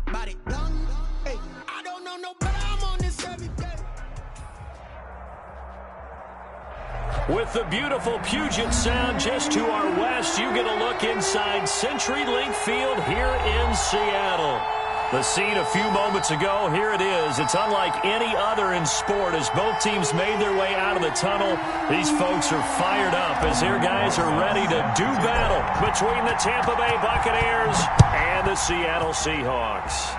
body, done. Hey, I don't know no better, I'm on this every day. With the beautiful Puget Sound just to our west, you get a look inside CenturyLink Field here in Seattle. The scene a few moments ago, here it is. It's unlike any other in sport as both teams made their way out of the tunnel. These folks are fired up as their guys are ready to do battle between the Tampa Bay Buccaneers and the Seattle Seahawks.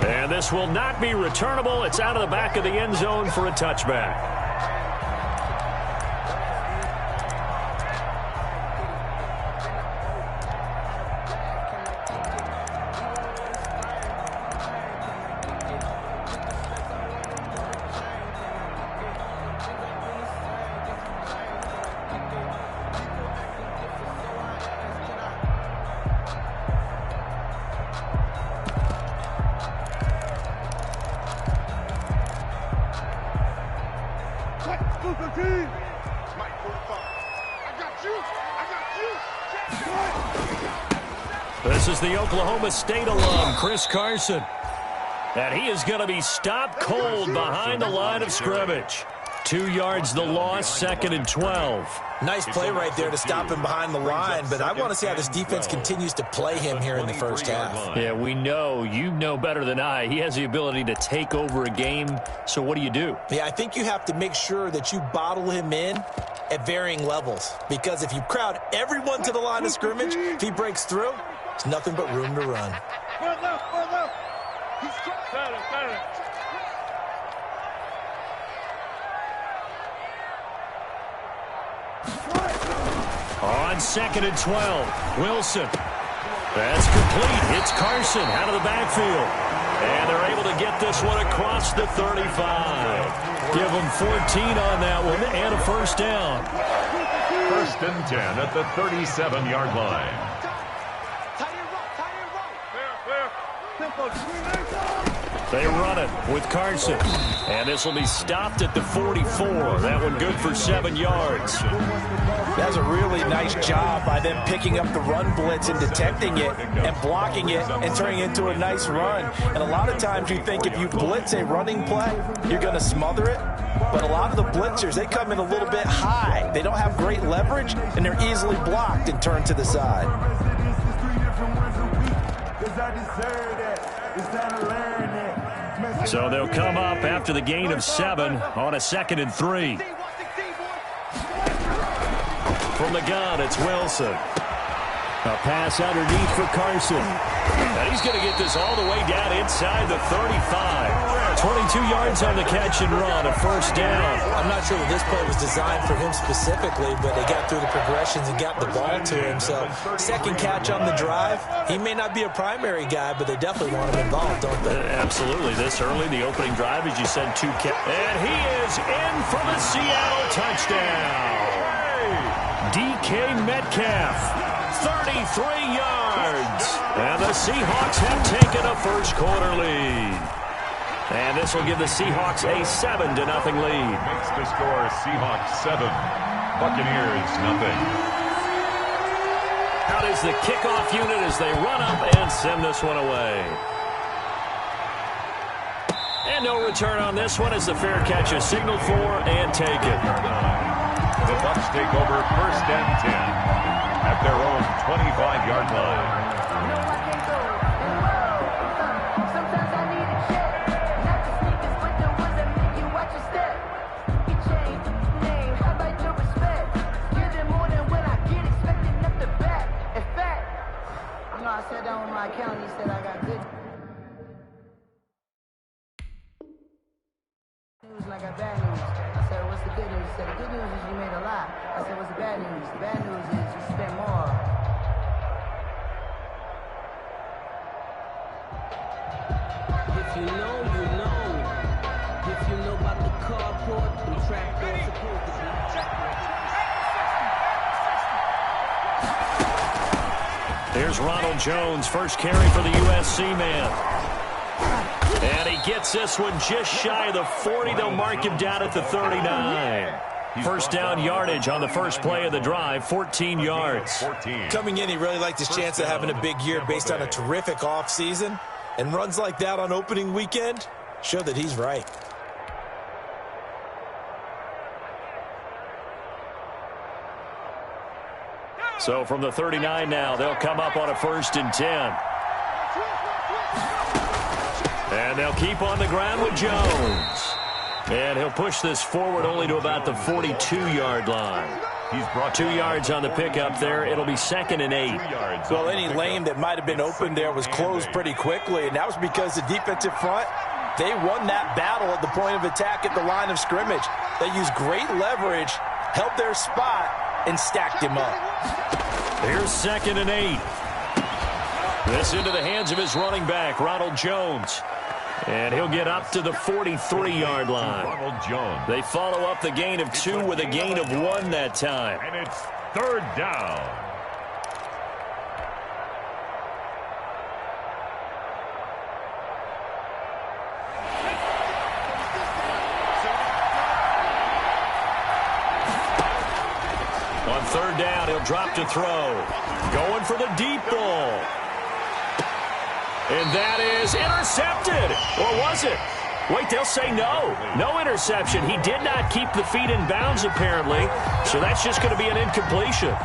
And this will not be returnable. It's out of the back of the end zone for a touchback. This is the Oklahoma State alum, Chris Carson. And he is going to be stopped cold behind the line of scrimmage. 2 yards the loss, 2nd and 12. Nice play right there to stop him behind the line, but I want to see how this defense continues to play him here in the first half. Yeah, we know. You know better than I. He has the ability to take over a game, so what do? Yeah, I think you have to make sure that you bottle him in at varying levels, because if you crowd everyone to the line of scrimmage, if he breaks through, there's nothing but room to run. On 2nd and 12, Wilson. That's complete. It's Carson out of the backfield. And they're able to get this one across the 35. Give them 14 on that one and a first down. 1st and 10 at the 37-yard line. They run it with Carson. And this will be stopped at the 44. That one good for 7 yards. That's a really nice job by them picking up the run blitz and detecting it and blocking it and turning it into a nice run. And a lot of times you think if you blitz a running play, you're going to smother it. But a lot of the blitzers, they come in a little bit high. They don't have great leverage, and they're easily blocked and turned to the side. So they'll come up after the gain of 7 on a 2nd and 3. From the gun, it's Wilson. A pass underneath for Carson. And he's going to get this all the way down inside the 35. 22 yards on the catch and run, a first down. I'm not sure that this play was designed for him specifically, but they got through the progressions and got the ball to him. So, second catch on the drive. He may not be a primary guy, but they definitely want him involved, don't they? Absolutely. This early, the opening drive, as you said, 2 catches. And he is in for the Seattle touchdown. DK Metcalf, 33 yards. And the Seahawks have taken a first quarter lead. And this will give the Seahawks a 7-0 lead. Makes the score Seahawks 7, Buccaneers 0. Out is the kickoff unit as they run up and send this one away. And no return on this one as the fair catch is signaled for and taken. The Bucs take over 1st and 10 at their own 25-yard line. I sat down with my accountant, he said I got good news and I got bad news. I said, what's the good news? He said, the good news is you made a lot. I said, what's the bad news? The bad news is you spent more. If you know, you know. If you know about the carport, the track door supposed to be. Here's Ronald Jones, first carry for the USC man. And he gets this one just shy of the 40. They'll mark him down at the 39. First down yardage on the first play of the drive, 14 yards. Coming in, he really liked his chance of having a big year based on a terrific offseason. And runs like that on opening weekend show that he's right. So from the 39 now, they'll come up on a 1st and 10. And they'll keep on the ground with Jones. And he'll push this forward only to about the 42-yard line. He's brought 2 yards on the pickup there. It'll be 2nd and 8. Well, any lane that might have been open there was closed pretty quickly, and that was because the defensive front, they won that battle at the point of attack at the line of scrimmage. They used great leverage, held their spot, and stacked him up. Here's 2nd and 8. This into the hands of his running back, Ronald Jones. And he'll get up to the 43-yard line. Ronald Jones. They follow up the gain of 2 with a gain of 1 that time. And it's 3rd down. On 3rd down, he'll drop to throw. Going for the deep ball. And that is intercepted. Or was it? Wait, they'll say no. No interception. He did not keep the feet in bounds, apparently. So that's just going to be an incompletion.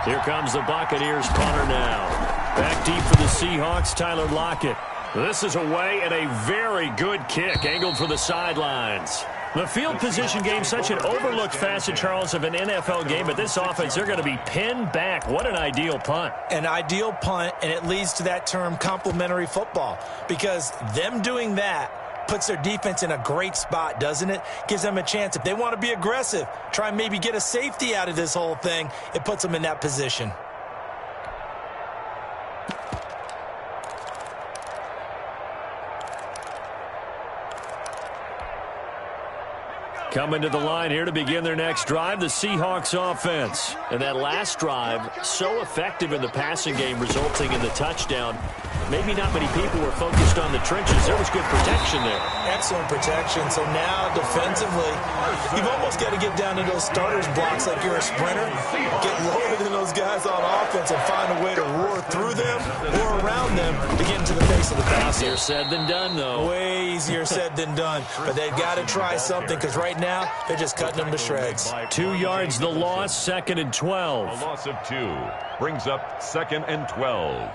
Here comes the Buccaneers punter now. Back deep for the Seahawks, Tyler Lockett. This is away and a very good kick angled for the sidelines. The field position game, such an overlooked facet, Charles, of an NFL game, but this offense, they're going to be pinned back. What an ideal punt. An ideal punt, and it leads to that term complementary football, because them doing that puts their defense in a great spot, doesn't it? Gives them a chance. If they want to be aggressive, try and maybe get a safety out of this whole thing, it puts them in that position. Coming to the line here to begin their next drive, the Seahawks offense. And that last drive, so effective in the passing game, resulting in the touchdown. Maybe not many people were focused on the trenches. There was good protection there. Excellent protection. So now, defensively, you've almost got to get down to those starters blocks like you're a sprinter. Get lower than those guys on offense and find a way to roar through them or around them to get into the face of the passer. Easier said than done, though. Way easier said than done. But they've got to try something, because right now, they're just cutting them to shreds. 2 yards the loss, 2nd and 12. A loss of 2 brings up 2nd and 12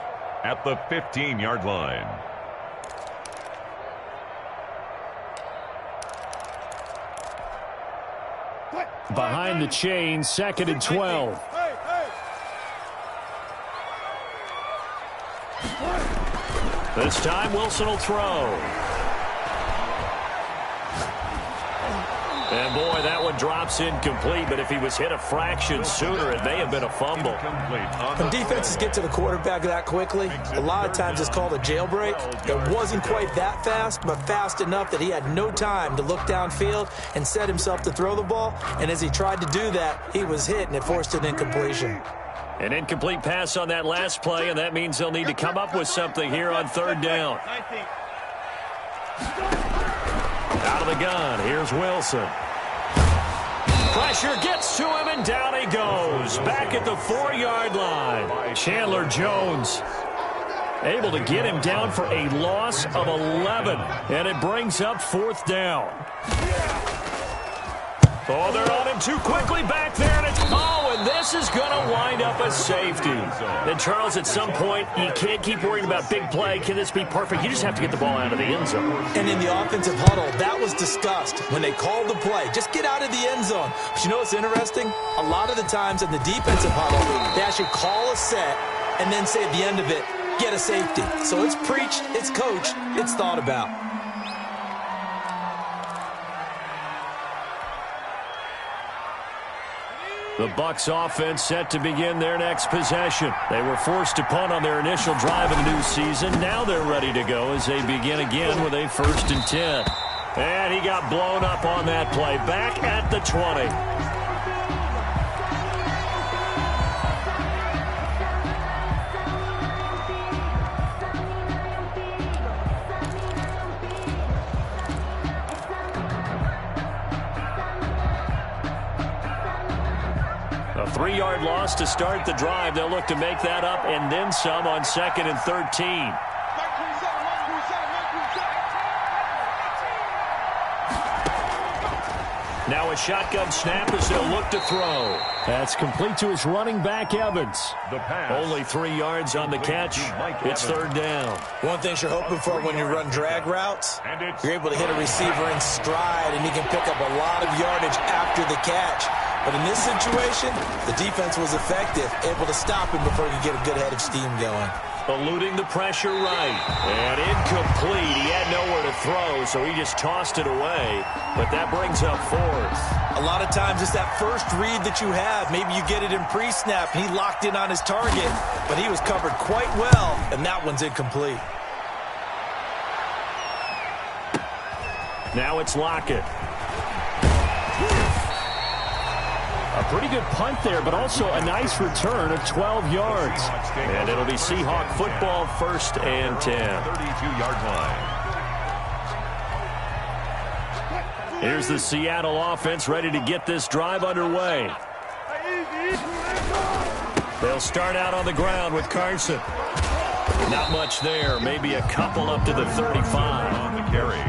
at the 15-yard line. Behind the chain, 2nd and 12. This time, Wilson will throw. And boy, that one drops incomplete, but if he was hit a fraction sooner, it may have been a fumble. When defenses get to the quarterback that quickly, a lot of times it's called a jailbreak. It wasn't quite that fast, but fast enough that he had no time to look downfield and set himself to throw the ball. And as he tried to do that, he was hit, and it forced an incompletion. An incomplete pass on that last play, and that means they'll need to come up with something here on 3rd down. Out of the gun, here's Wilson. Pressure gets to him, and down he goes. Back at the 4-yard line. Chandler Jones able to get him down for a loss of 11. And it brings up 4th down. Oh, they're on him too quickly back there, and it's and this is going to wind up a safety. And Charles, at some point, you can't keep worrying about big play. Can this be perfect? You just have to get the ball out of the end zone. And in the offensive huddle, that was discussed when they called the play. Just get out of the end zone. But you know what's interesting? A lot of the times in the defensive huddle, they actually call a set and then say at the end of it, get a safety. So it's preached, it's coached, it's thought about. The Bucs offense set to begin their next possession. They were forced to punt on their initial drive of the new season. Now they're ready to go as they begin again with a 1st and 10. And he got blown up on that play. Back at the 20. 3-yard loss to start the drive. They'll look to make that up and then some on 2nd and 13. Now a shotgun snap as they'll look to throw. That's complete to his running back, Evans. The pass. Only 3 yards on the catch. It's 3rd down. One thing you're hoping for when you run drag routes, you're able to hit a receiver in stride, and he can pick up a lot of yardage after the catch. But in this situation, the defense was effective, able to stop him before he could get a good head of steam going. Eluding the pressure right. And incomplete. He had nowhere to throw, so he just tossed it away. But that brings up 4th. A lot of times it's that first read that you have. Maybe you get it in pre-snap, and he locked in on his target. But he was covered quite well, and that one's incomplete. Now it's Lockett. A pretty good punt there, but also a nice return of 12 yards. And it'll be Seahawk football, 1st and 10. 32-yard line. Here's the Seattle offense ready to get this drive underway. They'll start out on the ground with Carson. Not much there, maybe a couple up to the 35. On the carry.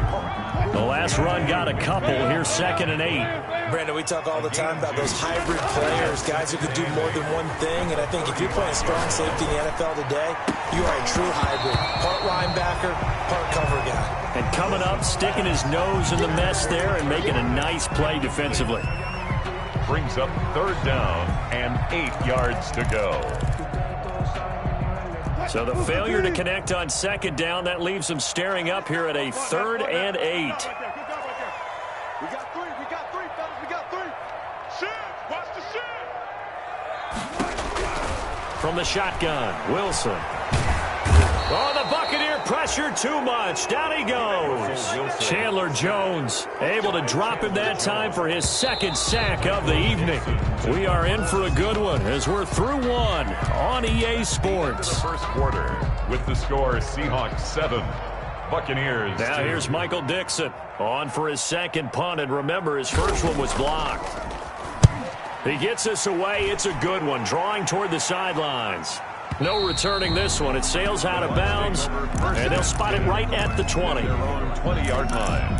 The last run got a couple. Here's 2nd and 8. Brandon, we talk all the time about those hybrid players, guys who can do more than one thing. And I think if you're playing strong safety in the NFL today, you are a true hybrid. Part linebacker, part cover guy. And coming up, sticking his nose in the mess there and making a nice play defensively. Brings up 3rd down and 8 yards to go. So the failure to connect on 2nd down, that leaves them staring up here at a 3rd and 8. We got 3, fellas, we got 3. Shit, watch the shit. From the shotgun, Wilson. Oh, the Buccaneer pressure too much. Down he goes. Chandler Jones able to drop him that time for his 2nd sack of the evening. We are in for a good one as we're through one on EA Sports. First quarter with the score Seahawks 7, Buccaneers 2. Now here's Michael Dixon on for his 2nd punt, and remember his first one was blocked. He gets us away. It's a good one, drawing toward the sidelines. No returning this one. It sails out of bounds, and they'll spot it right at the 20. 20-yard line.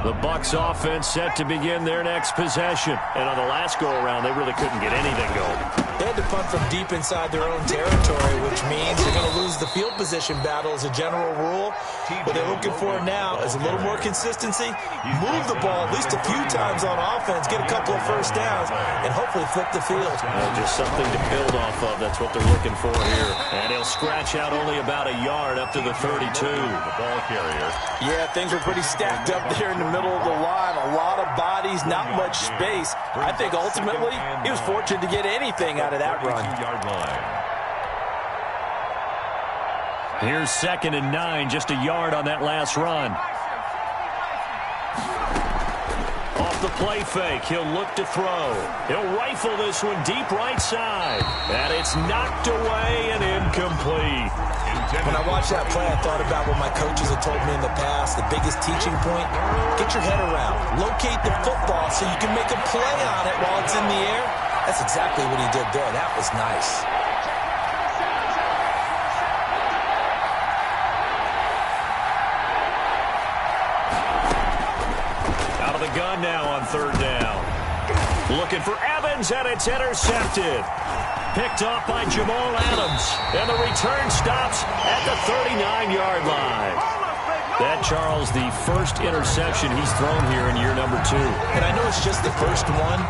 The Bucs offense set to begin their next possession. And on the last go-around, they really couldn't get anything going. They had to punt from deep inside their own territory, which means they're going to lose the field position battle as a general rule. What they're looking for now is a little more consistency, move the ball at least a few times on offense, get a couple of first downs, and hopefully flip the field. Just something to build off of. That's what they're looking for here. And he'll scratch out only about a yard up to the 32. The ball carrier. Yeah, things were pretty stacked up there in the middle of the line. A lot of bodies, not much space. I think ultimately he was fortunate to get anything out of that run. 32-yard line. Here's 2nd and 9, just a yard on that last run. Off the play fake, he'll look to throw. He'll rifle this one deep right side. And it's knocked away and incomplete. When I watched that play, I thought about what my coaches had told me in the past. The biggest teaching point, get your head around. Locate the football so you can make a play on it while it's in the air. That's exactly what he did there. That was nice. Out of the gun now on 3rd down. Looking for Evans, and it's intercepted. Picked off by Jamal Adams. And the return stops at the 39-yard line. That, Charles, the first interception he's thrown here in year number 2. And I know it's just the first one,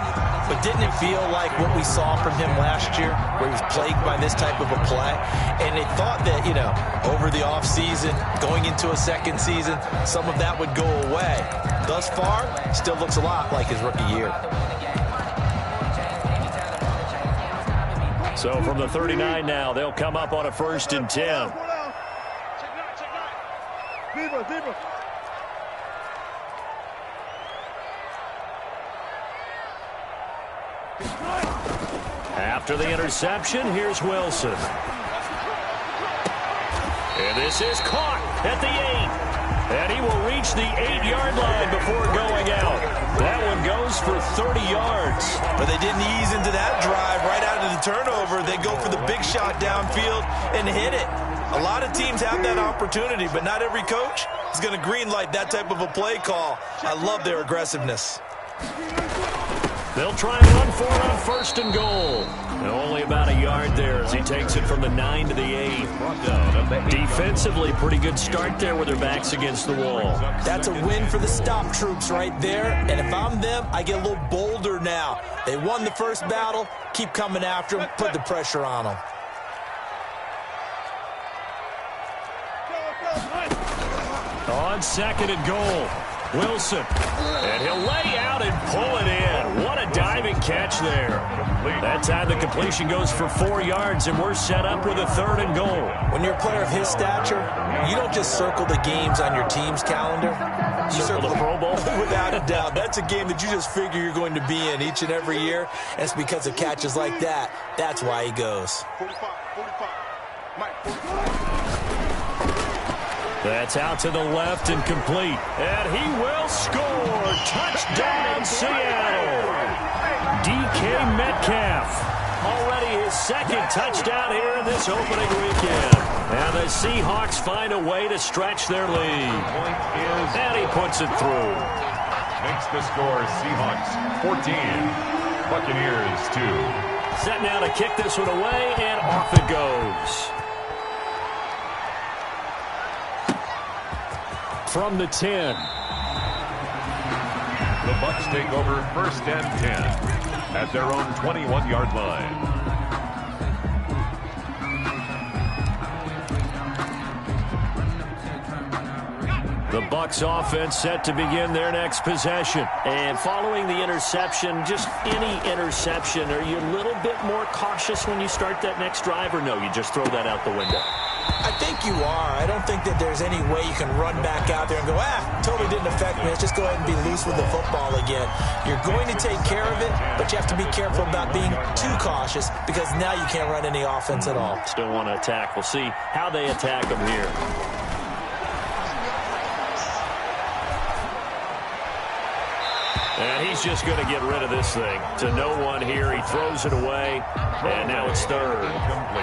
but didn't it feel like what we saw from him last year, where he was plagued by this type of a play? And they thought that, over the offseason, going into a second season, some of that would go away. Thus far, still looks a lot like his rookie year. So from the 39 now, they'll come up on a 1st and 10. After the interception, here's Wilson. And this is caught at the 8. And he will reach the 8-yard line before going out. That one goes for 30 yards. But they didn't ease into that drive right out of the turnover. They go for the big shot downfield and hit it. A lot of teams have that opportunity, but not every coach is going to green light that type of a play call. I love their aggressiveness. They'll try and run for it on 1st and goal. And only about a yard there as he takes it from the 9 to the 8. Defensively, pretty good start there with their backs against the wall. That's a win for the stop troops right there. And if I'm them, I get a little bolder now. They won the first battle. Keep coming after them. Put the pressure on them. On 2nd and goal, Wilson. And he'll lay out and pull it in. What a diving catch there. That time the completion goes for 4 yards, and we're set up with a 3rd and goal. When you're a player of his stature, you don't just circle the games on your team's calendar. You circle the Pro Bowl. Without a doubt. That's a game that you just figure you're going to be in each and every year. And it's because of catches like that. That's why he goes. 45. Mike, 45. That's out to the left and complete. And he will score. Touchdown, Seattle. DK Metcalf. Already his 2nd touchdown here in this opening weekend. And the Seahawks find a way to stretch their lead. And he puts it through. Makes the score Seahawks 14, Buccaneers 2. Set now to kick this one away, and off it goes. From the 10. The Bucs take over 1st and 10 at their own 21-yard line. The Bucs offense set to begin their next possession. And following the interception, just any interception, are you a little bit more cautious when you start that next drive, or no, you just throw that out the window? I think you are. I don't think that there's any way you can run back out there and go, totally didn't affect me. Let's just go ahead and be loose with the football again. You're going to take care of it, but you have to be careful about being too cautious because now you can't run any offense at all. Still want to attack. We'll see how they attack them here. And he's just going to get rid of this thing. To no one here. He throws it away, and now it's 3rd.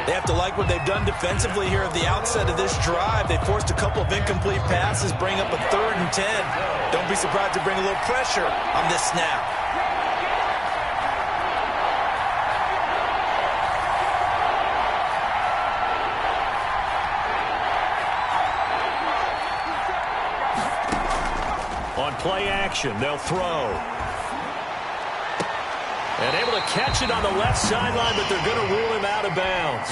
They have to like what they've done defensively here at the outset of this drive. They forced a couple of incomplete passes, bring up a 3rd and 10. Don't be surprised to bring a little pressure on this snap. On play action, they'll throw. And able to catch it on the left sideline, but they're going to rule him out of bounds.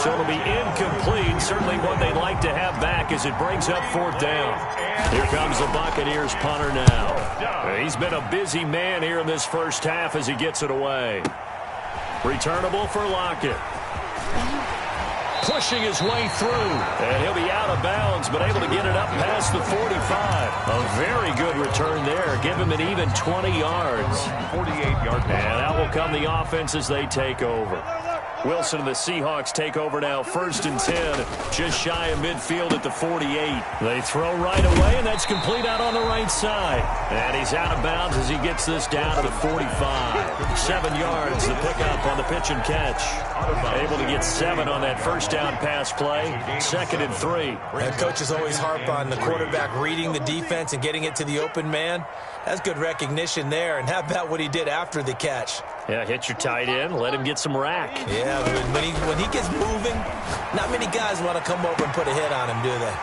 So it'll be incomplete. Certainly what they'd like to have back as it brings up 4th down. Here comes the Buccaneers punter now. He's been a busy man here in this first half as he gets it away. Returnable for Lockett. Pushing his way through. And he'll be out of bounds, but able to get it up past the 45. A very good return there. Give him an even 20 yards. 48-yard. And out will come the offense as they take over. Wilson and the Seahawks take over now, 1st and 10, just shy of midfield at the 48. They throw right away, and that's complete out on the right side. And he's out of bounds as he gets this down to the 45. 7 yards, the pickup on the pitch and catch. Able to get 7 on that first down pass play. 2nd and 3. And coaches always harp on the quarterback reading the defense and getting it to the open man. That's good recognition there. And how about what he did after the catch? Yeah, hit your tight end, let him get some rack. Yeah, when he gets moving, not many guys want to come over and put a hit on him, do they?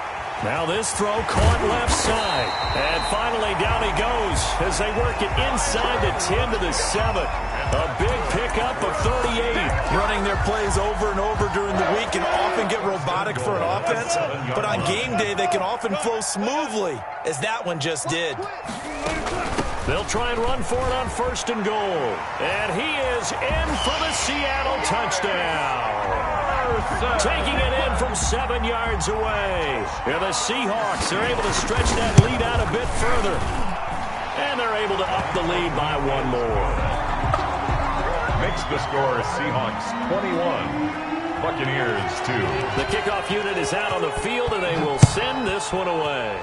Now this throw caught left side. And finally down he goes as they work it inside the 10 to the 7. A big pickup of 38. Running their plays over and over during the week can often get robotic for an offense, but on game day they can often flow smoothly, as that one just did. They'll try and run for it on 1st and goal. And he is in for the Seattle touchdown. Taking it in from 7 yards away. And the Seahawks are able to stretch that lead out a bit further. And they're able to up the lead by 1 more. Makes the score Seahawks 21, Buccaneers 2. The kickoff unit is out on the field, and they will send this one away.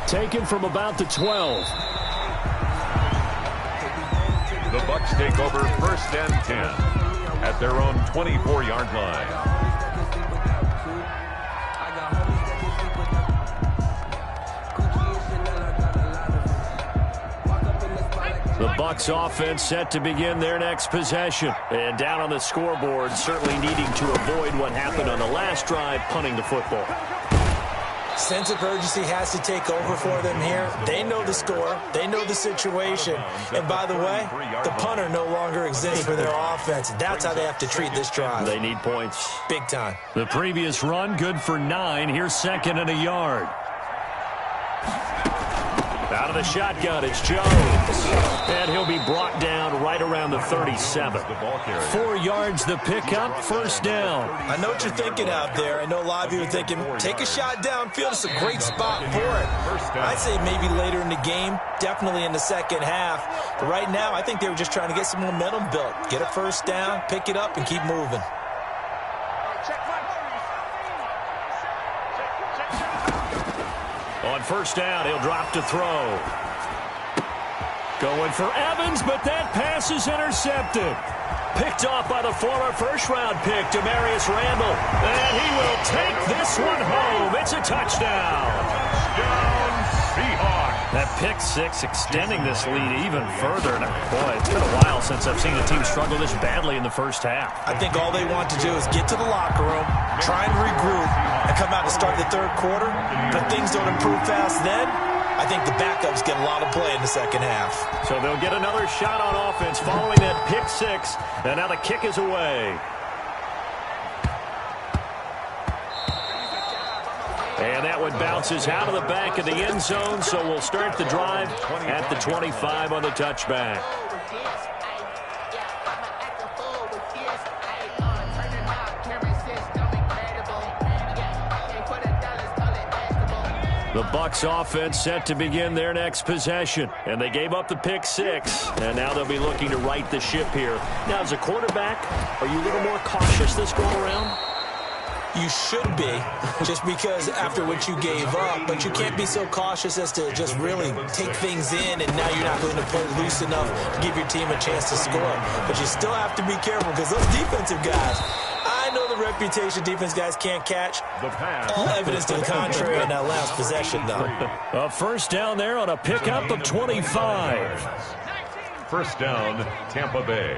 taken from about the 12. The Bucs take over 1st and 10 at their own 24-yard line. The Bucs offense set to begin their next possession. And down on the scoreboard, certainly needing to avoid what happened on the last drive, punting the football. Sense of urgency has to take over for them here. They know the score. They know the situation. And by the way, the punter no longer exists for their offense. That's how they have to treat this drive. They need points. Big time. The previous run, good for 9. Here's 2nd and a yard. Out of the shotgun, it's Jones. And he'll be brought down right around the 37. 4 yards the pickup, 1st down. I know what you're thinking out there. I know a lot of you are thinking, take a shot downfield. It's a great spot for it. I'd say maybe later in the game, definitely in the second half. But right now, I think they were just trying to get some momentum built. Get a 1st down, pick it up, and keep moving. On 1st down, he'll drop to throw. Going for Evans, but that pass is intercepted. Picked off by the former first-round pick, Demarius Randall. And he will take this one home. It's a touchdown. Touchdown, Seahawks. That pick 6 extending this lead even further. And boy, it's been a while since I've seen a team struggle this badly in the first half. I think all they want to do is get to the locker room, try and regroup, and come out to start the 3rd quarter. But things don't improve fast then. I think the backups get a lot of play in the second half. So they'll get another shot on offense following that pick 6. And now the kick is away. And that one bounces out of the back of the end zone, so we'll start the drive at the 25 on the touchback. The Bucs offense set to begin their next possession. And they gave up the pick 6. And now they'll be looking to right the ship here. Now, as a quarterback, are you a little more cautious this go around? You should be, just because after what you gave up, but you can't be so cautious as to just really take things in, and now you're not going to play loose enough to give your team a chance to score. But you still have to be careful because those defensive guys, I know the reputation defense guys can't catch. All evidence to the contrary in that last possession, though. A 1st down there on a pickup of 25. 1st down, Tampa Bay.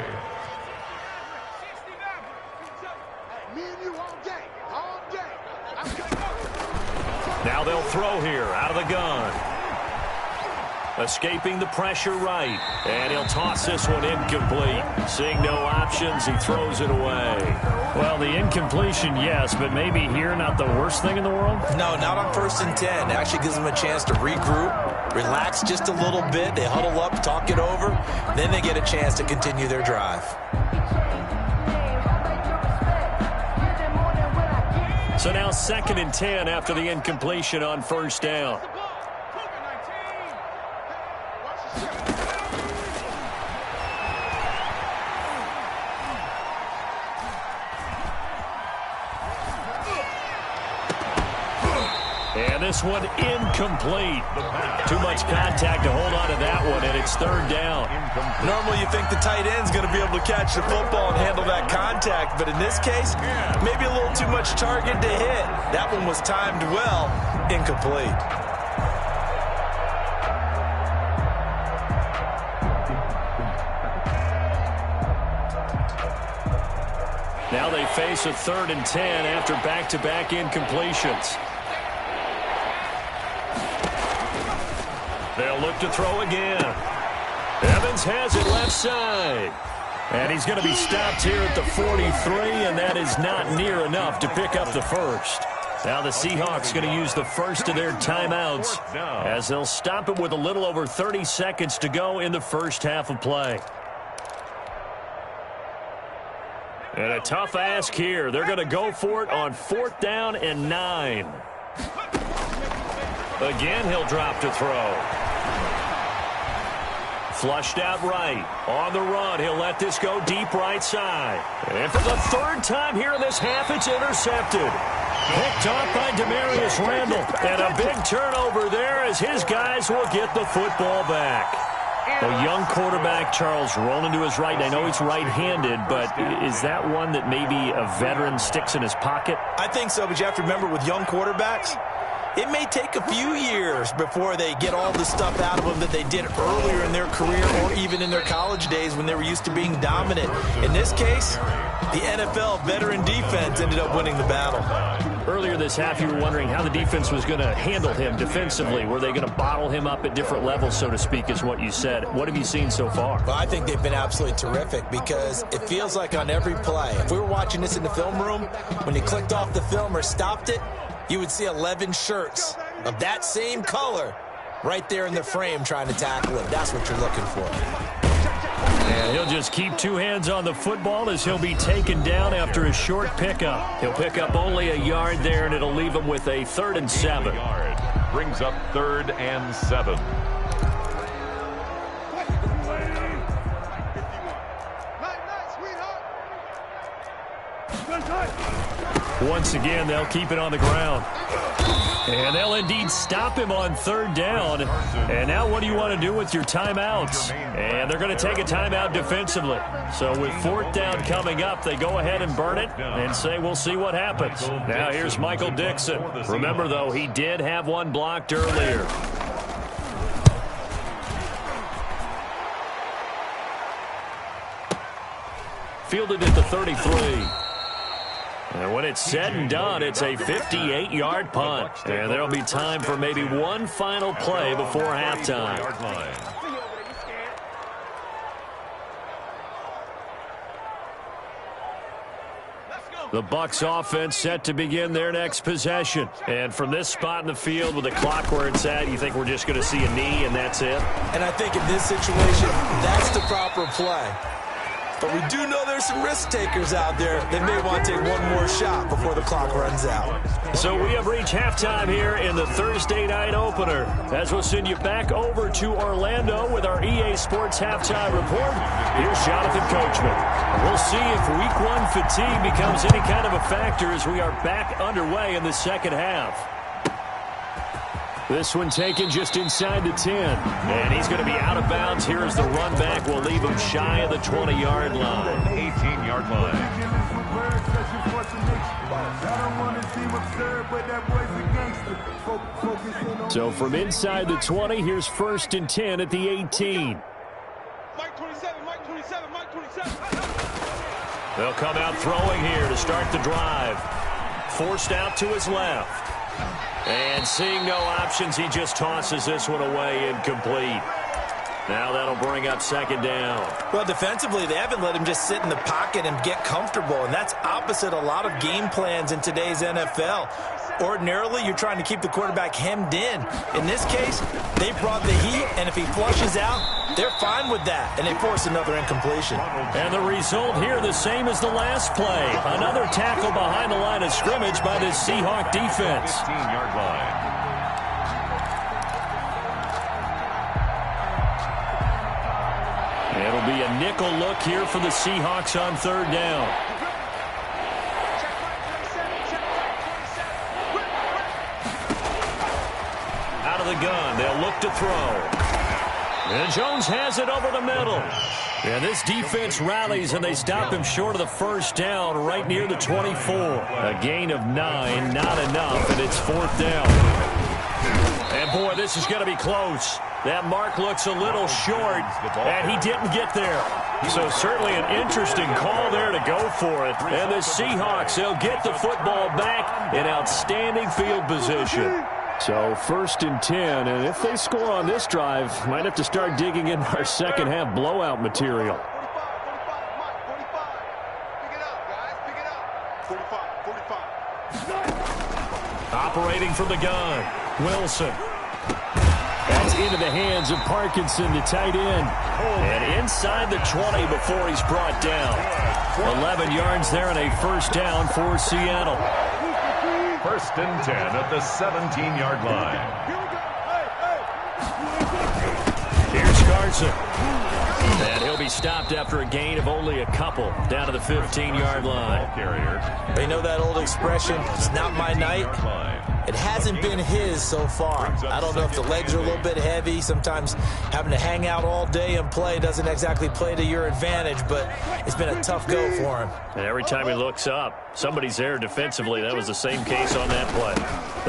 Now they'll throw here out of the gun. Escaping the pressure right. And he'll toss this one incomplete. Seeing no options, he throws it away. Well, the incompletion, yes, but maybe here not the worst thing in the world? No, not on 1st and 10. It actually gives them a chance to regroup, relax just a little bit. They huddle up, talk it over. Then they get a chance to continue their drive. So now 2nd and 10 after the incompletion on 1st down. And this one incomplete. Too much contact to hold on to that one, and it's 3rd down. Normally you think the tight end's going to be able to catch the football and handle that contact, but in this case, maybe a little too much target to hit. That one was timed well, incomplete. Now they face a 3rd and 10 after back-to-back incompletions. They'll look to throw again. Evans has it left side. And he's going to be stopped here at the 43, and that is not near enough to pick up the 1st. Now the Seahawks going to use the 1st of their timeouts as they'll stop it with a little over 30 seconds to go in the 1st half of play. And a tough ask here. They're going to go for it on 4th down and 9. Again, he'll drop to throw. Flushed out right. On the run, he'll let this go deep right side. And for the third time here in this half, it's intercepted. Picked off by Demarius Randall. And a big turnover there as his guys will get the football back. A young quarterback, Charles, rolling to his right. I know he's right-handed, but is that one that maybe a veteran sticks in his pocket? I think so, but you have to remember with young quarterbacks, it may take a few years before they get all the stuff out of them that they did earlier in their career or even in their college days when they were used to being dominant. In this case, the NFL veteran defense ended up winning the battle. Earlier this half, you were wondering how the defense was going to handle him defensively. Were they going to bottle him up at different levels, so to speak, is what you said. What have you seen so far? Well, I think they've been absolutely terrific because it feels like on every play, if we were watching this in the film room, when you clicked off the film or stopped it, you would see 11 shirts of that same color right there in the frame trying to tackle it. That's what you're looking for. And he'll just keep two hands on the football as he'll be taken down after a short pickup. He'll pick up only a yard there, and it'll leave him with a 3rd and 7. Brings up 3rd and 7. Once again, they'll keep it on the ground. And they'll indeed stop him on 3rd down. And now what do you want to do with your timeouts? And they're going to take a timeout defensively. So with 4th down coming up, they go ahead and burn it and say we'll see what happens. Now here's Michael Dixon. Remember, though, he did have one blocked earlier. Fielded at the 33. And when it's said and done, it's a 58-yard punt. And there'll be time for maybe one final play before halftime. The Bucs offense set to begin their next possession. And from this spot in the field with the clock where it's at, you think we're just going to see a knee and that's it? And I think in this situation, that's the proper play. But we do know there's some risk takers out there that may want to take one more shot before the clock runs out. So we have reached halftime here in the Thursday night opener. As we'll send you back over to Orlando with our EA Sports halftime report, here's Jonathan Coachman. We'll see if Week 1 fatigue becomes any kind of a factor as we are back underway in the second half. This one taken just inside the 10. And he's going to be out of bounds. Here as the run back will leave him shy of the 20-yard line. 18-yard line. So from inside the 20, here's 1st and 10 at the 18. Mike 27, Mike 27, Mike 27. They'll come out throwing here to start the drive. Forced out to his left. And seeing no options, he just tosses this one away incomplete. Now that'll bring up 2nd down. Well, defensively, they haven't let him just sit in the pocket and get comfortable, and that's opposite a lot of game plans in today's NFL. Ordinarily, you're trying to keep the quarterback hemmed in. In this case, they brought the heat, and if he flushes out, they're fine with that, and they force another incompletion. And the result here the same as the last play. Another tackle behind the line of scrimmage by this Seahawk defense. 15-yard line. It'll be a nickel look here for the Seahawks on 3rd down. Out of the gun, they'll look to throw. And Jones has it over the middle. And this defense rallies, and they stop him short of the 1st down right near the 24. A gain of 9, not enough, and it's 4th down. And, boy, this is going to be close. That mark looks a little short, and he didn't get there. So certainly an interesting call there to go for it. And the Seahawks, they'll get the football back in outstanding field position. So 1st and 10, and if they score on this drive, might have to start digging in our second half blowout material. 45. Pick it up, guys. Pick it up. 45. Operating from the gun, Wilson. That's into the hands of Parkinson, the tight end. And inside the 20 before he's brought down. 11 yards there and a 1st down for Seattle. 1st and 10 at the 17-yard line. Here's Carson. And he'll be stopped after a gain of only a couple down to the 15-yard line. They know that old expression, it's not my night. It hasn't been his so far. I don't know if the legs are a little bit heavy. Sometimes having to hang out all day and play doesn't exactly play to your advantage, but it's been a tough go for him. And every time he looks up, somebody's there defensively. That was the same case on that play.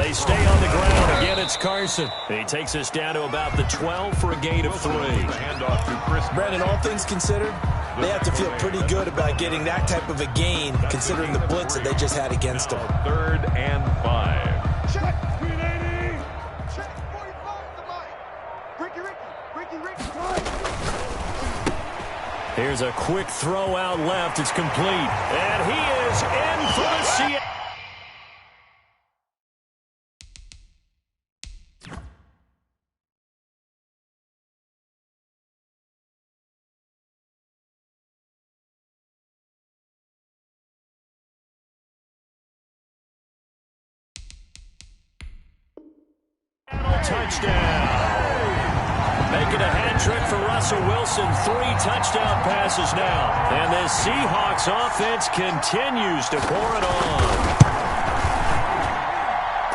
They stay on the ground. Again, it's Carson. And he takes us down to about the 12 for a gain of 3. Brandon, all things considered, they have to feel pretty good about getting that type of a gain, considering the blitz that they just had against them. 3rd and 5. Check. 380. Check. 45 to Mike. Ricky. Here's a quick throw out left. It's complete. And he is in for the Seattle. Touchdown. Making a hat trick for Russell Wilson. 3 touchdown passes now. And this Seahawks offense continues to pour it on.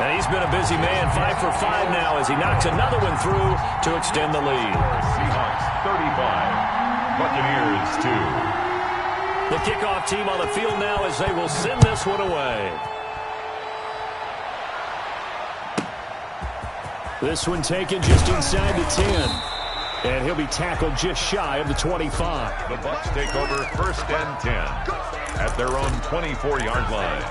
And he's been a busy man. 5 for 5 now as he knocks another one through to extend the lead. Seahawks 35. Buccaneers 2. The kickoff team on the field now as they will send this one away. This one taken just inside the 10. And he'll be tackled just shy of the 25. The Bucs take over 1st and 10 at their own 24-yard line.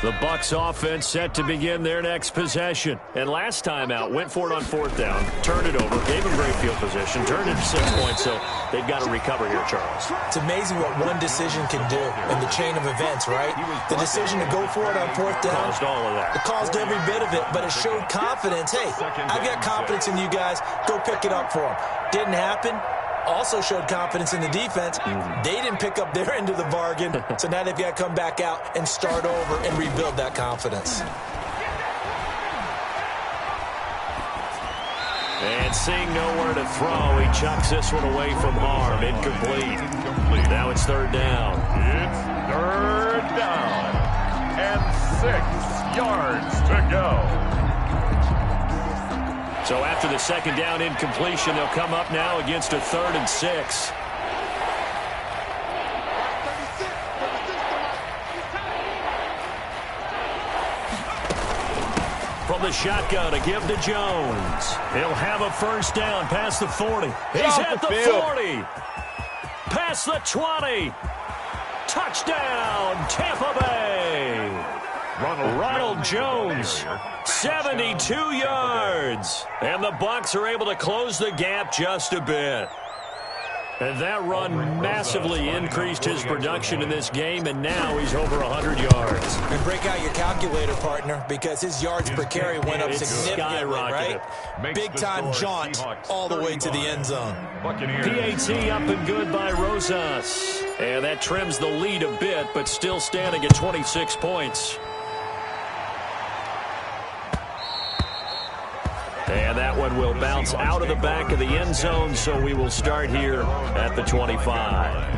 The Bucs offense set to begin their next possession. And last time out, went for it on 4th down, turned it over, gave them great field position, turned it to 6 points, so they've got to recover here, Charles. It's amazing what one decision can do in the chain of events, right? The decision to go for it on 4th down. Caused all of that. It caused every bit of it, but it showed confidence. Hey, I've got confidence in you guys. Go pick it up for them. Didn't happen. Also showed confidence in the defense. They didn't pick up their end of the bargain, so now they've got to come back out and start over and rebuild that confidence. And seeing nowhere to throw, he chucks this one away from harm. Incomplete. Now it's 3rd down. It's 3rd down and 6 yards to go. So after the 2nd down incompletion, they'll come up now against a 3rd and 6. From the shotgun to give to Jones. He'll have a 1st down past the 40. He's at the 40. Past the 20. Touchdown, Tampa Bay. Ronald Jones, 72 yards. And the Bucs are able to close the gap just a bit. And that run massively increased his production in this game, and now he's over 100 yards. And break out your calculator, partner, because his yards per carry went up significantly, right? Big-time jaunt all the way to the end zone. PAT up and good by Rosas. And that trims the lead a bit, but still standing at 26 points. And that one will bounce out of the back of the end zone, so we will start here at the 25.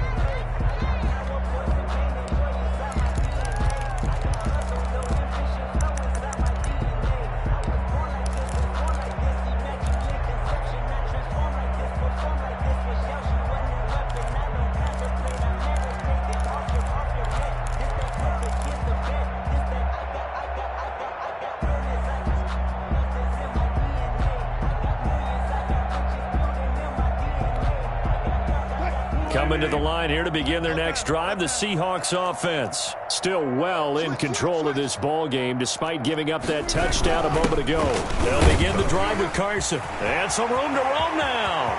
Coming to the line here to begin their next drive, the Seahawks offense. Still well in control of this ball game despite giving up that touchdown a moment ago. They'll begin the drive with Carson. And some room to roam now.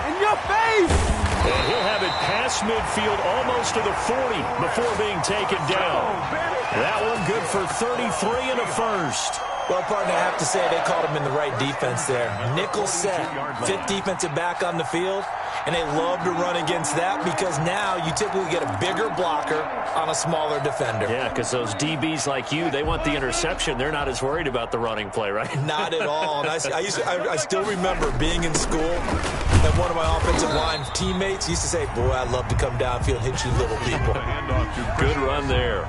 In your face! And he'll have it past midfield almost to the 40 before being taken down. That one good for 33 and a 1st. Well, partner, I have to say they called him in the right defense there. Nickel set, fifth defensive back on the field, and they love to run against that because now you typically get a bigger blocker on a smaller defender. Yeah, because those DBs like you, they want the interception. They're not as worried about the running play, right? Not at all. And I still remember being in school, and one of my offensive line teammates used to say, boy, I'd love to come downfield and hit you little people. Good run there.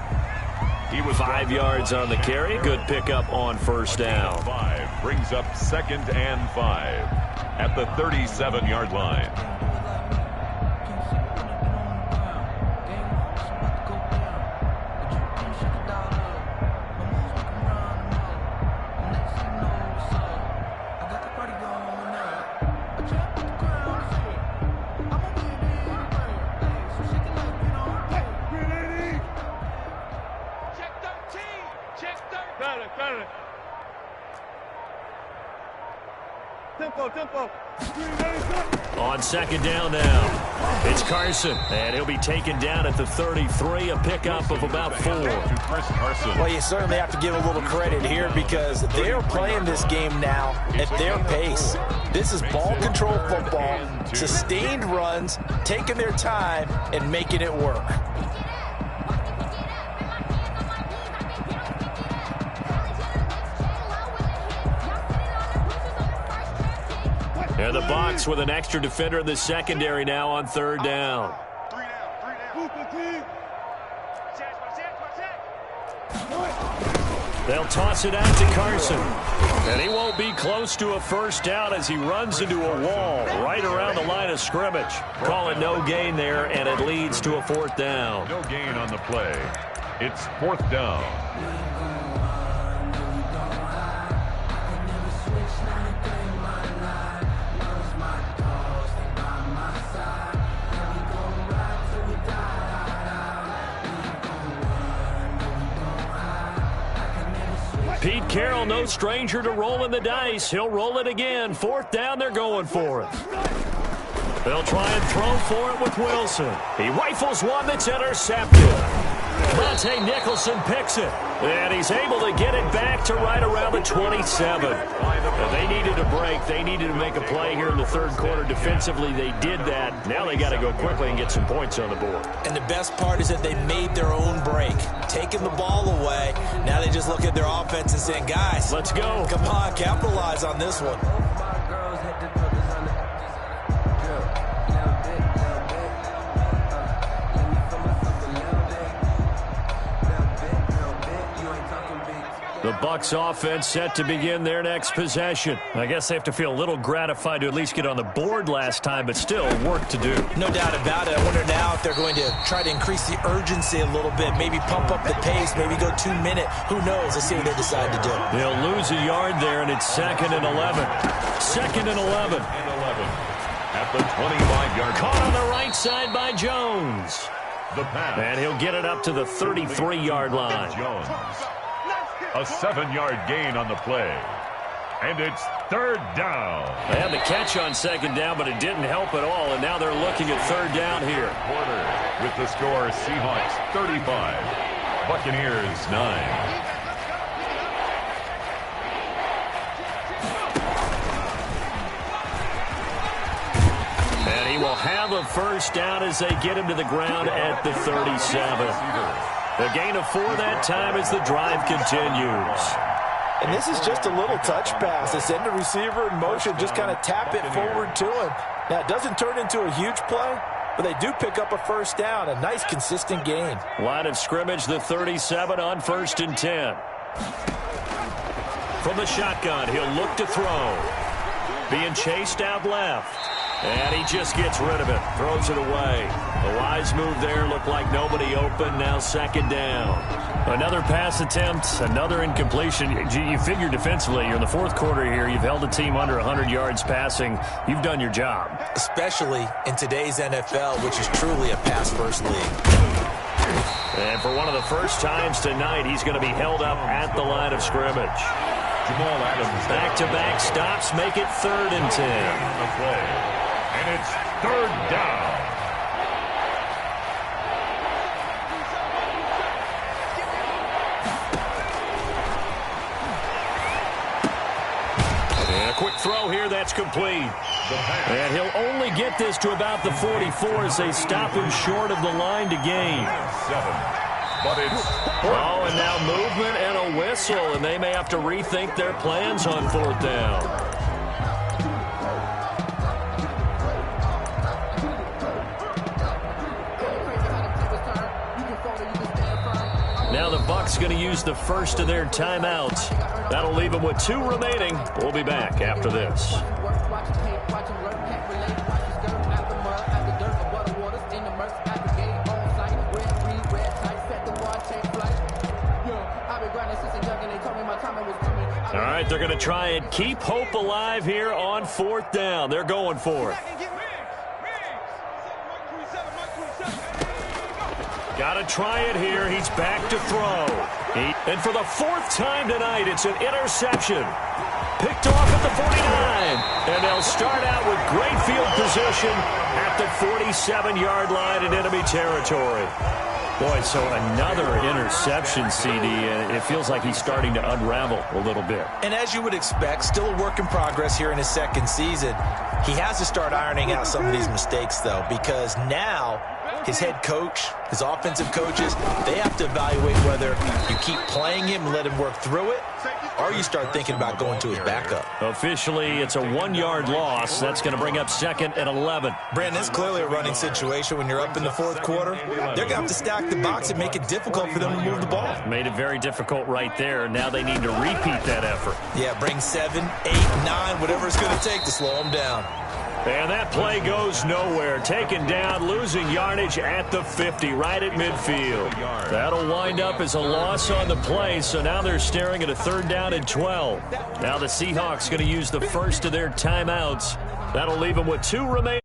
He was 5 yards on the carry. Good pickup on first down. 5 brings up 2nd and 5 at the 37-yard line. On second down now, it's Carson, and he'll be taken down at the 33, a pickup of about 4. Well, you certainly have to give a little credit here because they're playing this game now at their pace. This is ball control football, sustained runs, taking their time, and making it work. And the Bucs with an extra defender in the secondary now on third down. They'll toss it out to Carson. And he won't be close to a first down as he runs into a wall right around the line of scrimmage. Call it no gain there, and it leads to a 4th down. No gain on the play. It's 4th down. Pete Carroll, no stranger to rolling the dice. He'll roll it again. 4th down, they're going for it. They'll try and throw for it with Wilson. He rifles one that's intercepted. Monte Nicholson picks it. And he's able to get it back to right around the 27. Now, they needed a break. They needed to make a play here in the third quarter. Defensively, they did that. Now they got to go quickly and get some points on the board. And the best part is that they made their own break, taking the ball away. Now they just look at their offense and saying, guys, let's go. Come on, capitalize on this one. The Bucs offense set to begin their next possession. I guess they have to feel a little gratified to at least get on the board last time, but still work to do. No doubt about it. I wonder now if they're going to try to increase the urgency a little bit, maybe pump up the pace, maybe go 2-minute. Who knows? Let's see what they decide to do. They'll lose a yard there, and it's 2nd and 11. 2nd and 11. At the 25-yard line. Caught on the right side by Jones. The pass. And he'll get it up to the 33-yard line. Jones. A 7-yard gain on the play. And it's 3rd down. They had the catch on 2nd down, but it didn't help at all, and now they're looking at 3rd down here. Porter with the score, Seahawks 35, Buccaneers 9. And he will have a first down as they get him to the ground at the 37. A gain of 4 that time as the drive continues. And this is just a little touch pass. They send the receiver in motion, just kind of tap it forward to him. Now, it doesn't turn into a huge play, but they do pick up a first down, a nice, consistent gain. Line of scrimmage, the 37 on 1st and 10. From the shotgun, he'll look to throw. Being chased out left. And he just gets rid of it, throws it away. A wise move there, looked like nobody open, now 2nd down. Another pass attempt, another incompletion. You figure defensively, you're in the 4th quarter here, you've held a team under 100 yards passing. You've done your job. Especially in today's NFL, which is truly a pass-first league. And for one of the first times tonight, he's going to be held up at the line of scrimmage. Jamal Adams. Back-to-back stops make it 3rd and 10. And it's 3rd down. quick throw here. That's complete. And he'll only get this to about the 44 as they stop him short of the line to gain. 7. But it's Oh, and now movement and a whistle, and they may have to rethink their plans on 4th down. Now the Bucs going to use the first of their timeouts. That'll leave them with 2 remaining. We'll be back after this. All right, they're going to try and keep hope alive here on 4th down. They're going for it. Got to try it here. He's back to throw. And for the 4th time tonight, it's an interception. Picked off at the 49. And they'll start out with great field position at the 47-yard line in enemy territory. Boy, so another interception, CD, and it feels like he's starting to unravel a little bit. And as you would expect, still a work in progress here in his 2nd season. He has to start ironing out some of these mistakes, though, because now his head coach, his offensive coaches, they have to evaluate whether you keep playing him and let him work through it, or you start thinking about going to his backup. Officially, it's a 1-yard loss. That's going to bring up 2nd and 11. Brandon, it's clearly a running situation when you're up in the 4th quarter. They're going to have to stack the box and make it difficult for them to move the ball. Made it very difficult right there. Now they need to repeat that effort. Yeah, bring 7, 8, 9, whatever it's going to take to slow them down. And that play goes nowhere. Taken down, losing yardage at the 50, right at midfield. That'll wind up as a loss on the play, so now they're staring at a 3rd down and 12. Now the Seahawks going to use the first of their timeouts. That'll leave them with 2 remaining.